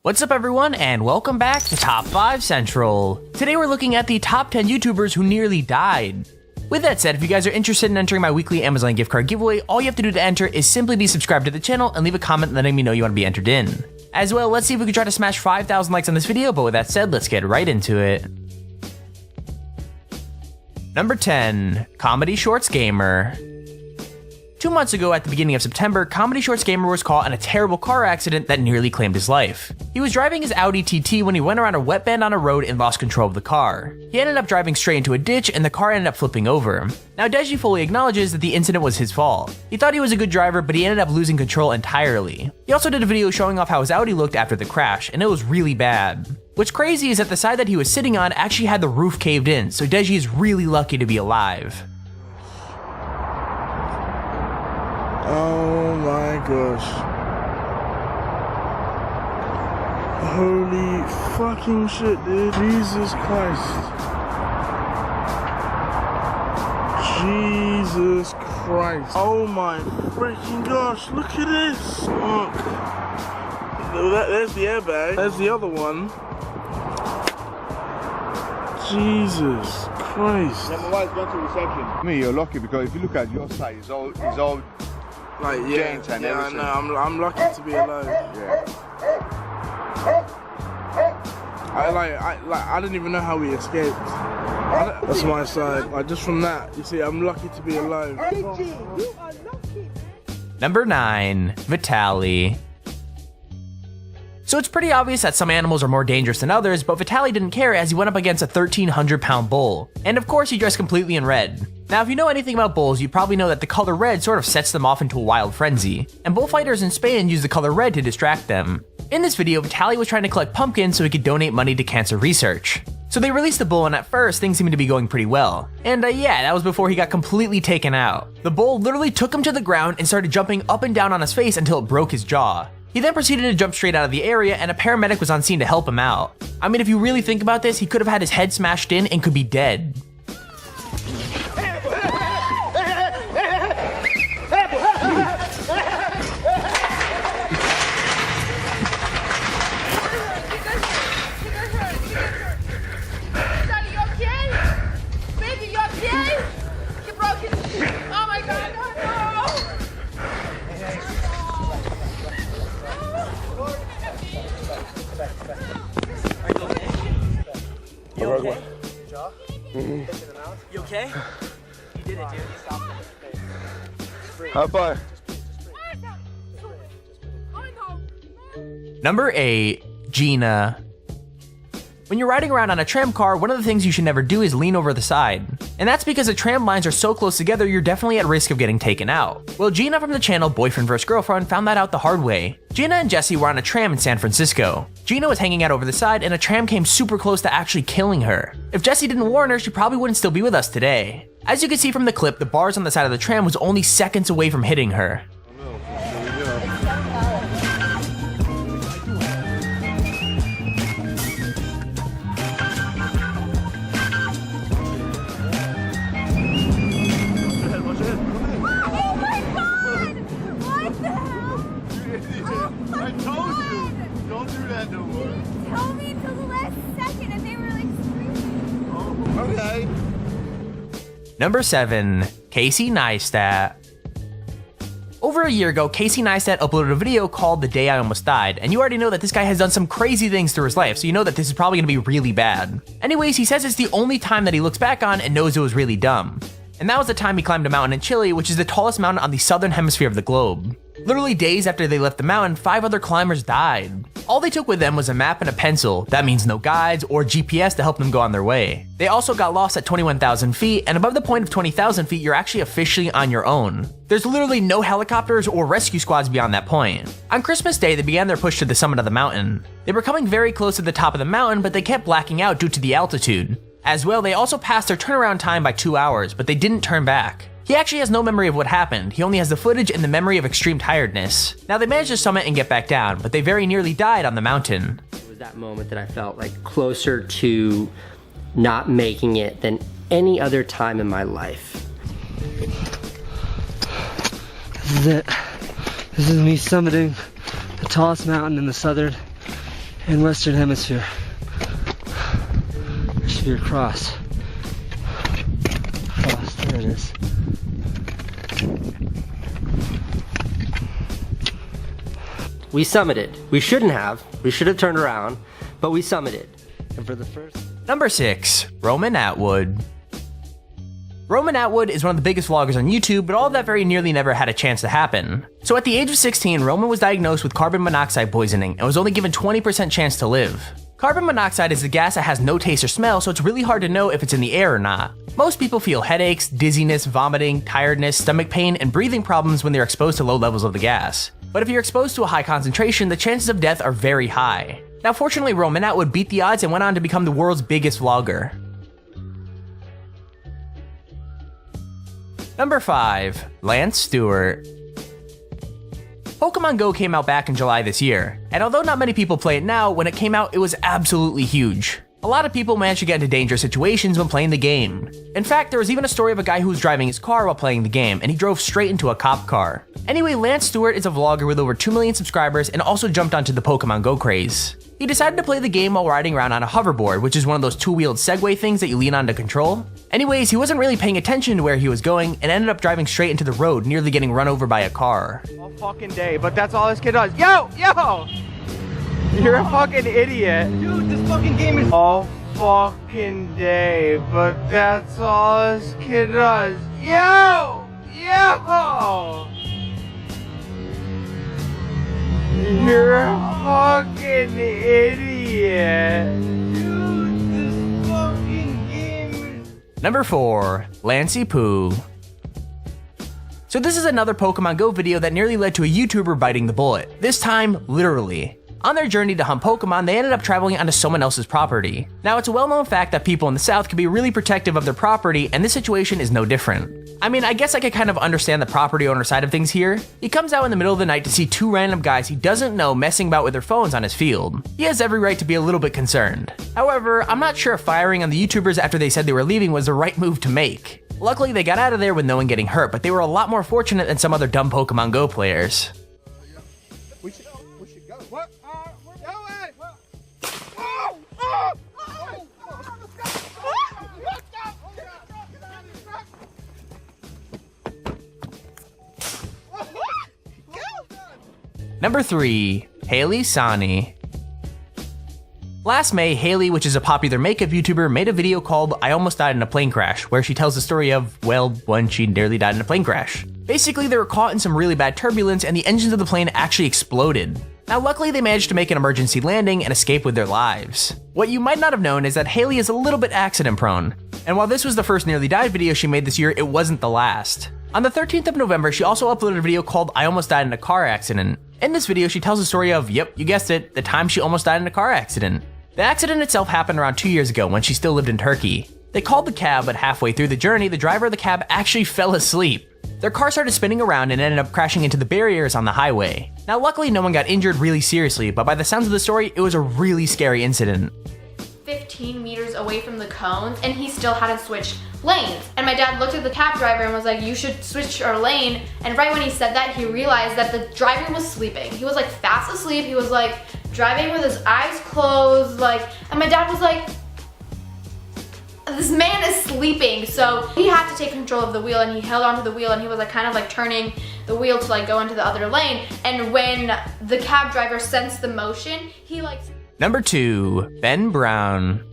What's up everyone, and welcome back to Top 5 Central. Today we're looking at the top 10 YouTubers who nearly died. With that said, if you guys are interested in entering my weekly Amazon gift card giveaway, all you have to do to enter is simply be subscribed to the channel and leave a comment letting me know you want to be entered in. As well, let's see if we can try to smash 5,000 likes on this video, but with that said, let's get right into it. Number 10, Comedy Shorts Gamer. 2 months ago, at the beginning of September, Comedy Shorts Gamer was caught in a terrible car accident that nearly claimed his life. He was driving his Audi TT when he went around a wet band on a road and lost control of the car. He ended up driving straight into a ditch and the car ended up flipping over. Now Deji fully acknowledges that the incident was his fault. He thought he was a good driver, but he ended up losing control entirely. He also did a video showing off how his Audi looked after the crash, and it was really bad. What's crazy is that the side that he was sitting on actually had the roof caved in, so Deji is really lucky to be alive. Oh my gosh. Holy fucking shit, dude. Jesus Christ. Jesus Christ. Oh my freaking gosh, look at this. Fuck. There's the airbag. There's the other one. Jesus Christ. Number one is going to reception. I mean, you're lucky because if you look at your side, it's all like, yeah, and I know. I'm lucky to be alive. Yeah. I didn't even know how we escaped. That's my side. Like, just from that, you see, I'm lucky to be alive. You are lucky. Number 9, Vitaly. So it's pretty obvious that some animals are more dangerous than others, but Vitaly didn't care as he went up against a 1,300-pound bull. And of course he dressed completely in red. Now if you know anything about bulls, you probably know that the color red sort of sets them off into a wild frenzy. And bullfighters in Spain use the color red to distract them. In this video, Vitaly was trying to collect pumpkins so he could donate money to cancer research. So they released the bull and at first things seemed to be going pretty well. And yeah, that was before he got completely taken out. The bull literally took him to the ground and started jumping up and down on his face until it broke his jaw. He then proceeded to jump straight out of the area and a paramedic was on scene to help him out. I mean, if you really think about this, he could have had his head smashed in and could be dead. You okay? You did it, dude. High five. Number 8, Gina. When you're riding around on a tram car, one of the things you should never do is lean over the side. And that's because the tram lines are so close together, you're definitely at risk of getting taken out. Well, Gina from the channel Boyfriend vs. Girlfriend found that out the hard way. Gina and Jesse were on a tram in San Francisco. Gina was hanging out over the side and a tram came super close to actually killing her. If Jesse didn't warn her, she probably wouldn't still be with us today. As you can see from the clip, the bars on the side of the tram was only seconds away from hitting her. Okay. Number 7, Casey Neistat. Over a year ago, Casey Neistat uploaded a video called The Day I Almost Died, and you already know that this guy has done some crazy things through his life, so you know that this is probably gonna be really bad. Anyways, he says it's the only time that he looks back on and knows it was really dumb. And that was the time he climbed a mountain in Chile, which is the tallest mountain on the southern hemisphere of the globe. Literally days after they left the mountain, 5 other climbers died. All they took with them was a map and a pencil. That means no guides or GPS to help them go on their way. They also got lost at 21,000 feet, and above the point of 20,000 feet, you're actually officially on your own. There's literally no helicopters or rescue squads beyond that point. On Christmas Day, they began their push to the summit of the mountain. They were coming very close to the top of the mountain, but they kept blacking out due to the altitude. As well, they also passed their turnaround time by 2 hours, but they didn't turn back. He actually has no memory of what happened, he only has the footage and the memory of extreme tiredness. Now they managed to summit and get back down, but they very nearly died on the mountain. It was that moment that I felt like closer to not making it than any other time in my life. This is it. This is me summiting the tallest mountain in the southern in Western Hemisphere. There should be a cross. Cross, there it is. We summited. We shouldn't have. We should have turned around, but we summited. And for the first... Number 6, Roman Atwood. Roman Atwood is one of the biggest vloggers on YouTube, but all of that very nearly never had a chance to happen. So at the age of 16, Roman was diagnosed with carbon monoxide poisoning and was only given 20% chance to live. Carbon monoxide is a gas that has no taste or smell, so it's really hard to know if it's in the air or not. Most people feel headaches, dizziness, vomiting, tiredness, stomach pain, and breathing problems when they're exposed to low levels of the gas. But if you're exposed to a high concentration, the chances of death are very high. Now fortunately, Roman Atwood beat the odds and went on to become the world's biggest vlogger. Number 5, Lance Stewart. Pokemon Go came out back in July this year, and although not many people play it now, when it came out it was absolutely huge. A lot of people managed to get into dangerous situations when playing the game. In fact, there was even a story of a guy who was driving his car while playing the game, and he drove straight into a cop car. Anyway, Lance Stewart is a vlogger with over 2 million subscribers and also jumped onto the Pokemon Go craze. He decided to play the game while riding around on a hoverboard, which is one of those two-wheeled Segway things that you lean on to control. Anyways, he wasn't really paying attention to where he was going and ended up driving straight into the road, nearly getting run over by a car. All fucking day, but that's all this kid does. Yo! You're a fucking idiot. Dude, this fucking game is All fucking day, but that's all this kid does. Yo! You're a fucking idiot. dude, this fucking game is Number 4, Lancey Poo. So this is another Pokemon Go video that nearly led to a YouTuber biting the bullet. This time, literally. On their journey to hunt Pokemon, they ended up traveling onto someone else's property. Now, it's a well-known fact that people in the South can be really protective of their property, and this situation is no different. I mean, I guess I could kind of understand the property owner side of things here. He comes out in the middle of the night to see 2 random guys he doesn't know messing about with their phones on his field. He has every right to be a little bit concerned. However, I'm not sure if firing on the YouTubers after they said they were leaving was the right move to make. Luckily, they got out of there with no one getting hurt, but they were a lot more fortunate than some other dumb Pokemon Go players. We should go. What? We're going. Number 3, Haley Sani. Last May, Haley, which is a popular makeup YouTuber, made a video called I Almost Died in a Plane Crash, where she tells the story of, well, when she nearly died in a plane crash. Basically, they were caught in some really bad turbulence and the engines of the plane actually exploded. Now luckily they managed to make an emergency landing and escape with their lives. What you might not have known is that Haley is a little bit accident prone, and while this was the first nearly died video she made this year, it wasn't the last. On the 13th of November, she also uploaded a video called I Almost Died in a Car Accident. In this video, she tells the story of, yep, you guessed it, the time she almost died in a car accident. The accident itself happened around 2 years ago when she still lived in Turkey. They called the cab, but halfway through the journey, the driver of the cab actually fell asleep. Their car started spinning around and ended up crashing into the barriers on the highway. Now luckily no one got injured really seriously, but by the sounds of the story, it was a really scary incident. 15 meters away from the cones and he still hadn't switched lanes. And my dad looked at the cab driver and was like, you should switch our lane. And right when he said that, he realized that the driver was sleeping. He was like fast asleep. He was like driving with his eyes closed, and my dad was like, this man is sleeping. So he had to take control of the wheel and he held onto the wheel and he was like kind of like turning the wheel to like go into the other lane. And when the cab driver sensed the motion, he like... Number 2, Ben Brown.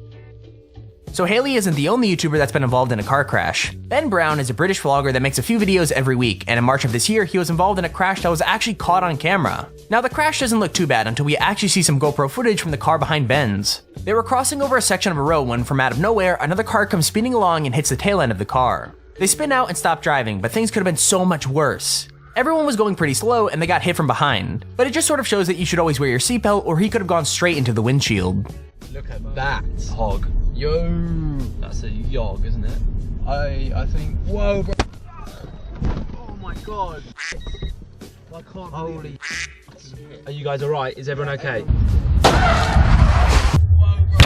So Haley isn't the only YouTuber that's been involved in a car crash. Ben Brown is a British vlogger that makes a few videos every week, and in March of this year, he was involved in a crash that was actually caught on camera. Now the crash doesn't look too bad until we actually see some GoPro footage from the car behind Ben's. They were crossing over a section of a road when from out of nowhere, another car comes speeding along and hits the tail end of the car. They spin out and stop driving, but things could have been so much worse. Everyone was going pretty slow and they got hit from behind, but it just sort of shows that you should always wear your seatbelt or he could have gone straight into the windshield. Look at that hog. Yo, that's a yog, isn't it? I think, whoa, bro. Oh my god. I can't Holy Are you guys alright? Is everyone okay? Whoa, bro.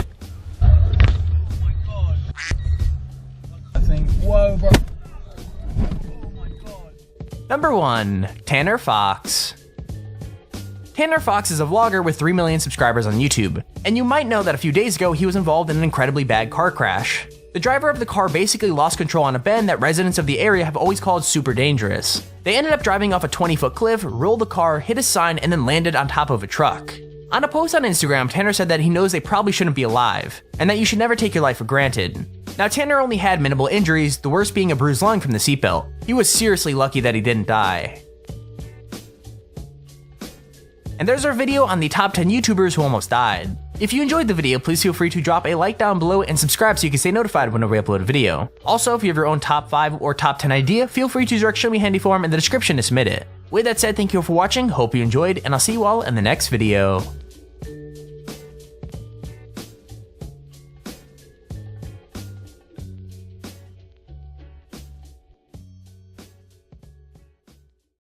Oh my god. I think, whoa, bro. Oh my god. Number 1, Tanner Fox. Tanner Fox is a vlogger with 3 million subscribers on YouTube, and you might know that a few days ago he was involved in an incredibly bad car crash. The driver of the car basically lost control on a bend that residents of the area have always called super dangerous. They ended up driving off a 20-foot cliff, rolled the car, hit a sign, and then landed on top of a truck. On a post on Instagram, Tanner said that he knows they probably shouldn't be alive, and that you should never take your life for granted. Now, Tanner only had minimal injuries, the worst being a bruised lung from the seatbelt. He was seriously lucky that he didn't die. And there's our video on the top 10 YouTubers who almost died. If you enjoyed the video, please feel free to drop a like down below and subscribe so you can stay notified whenever we upload a video. Also, if you have your own top 5 or top 10 idea, feel free to use our Show Me Handy form in the description to submit it. With that said, thank you all for watching, hope you enjoyed, and I'll see you all in the next video.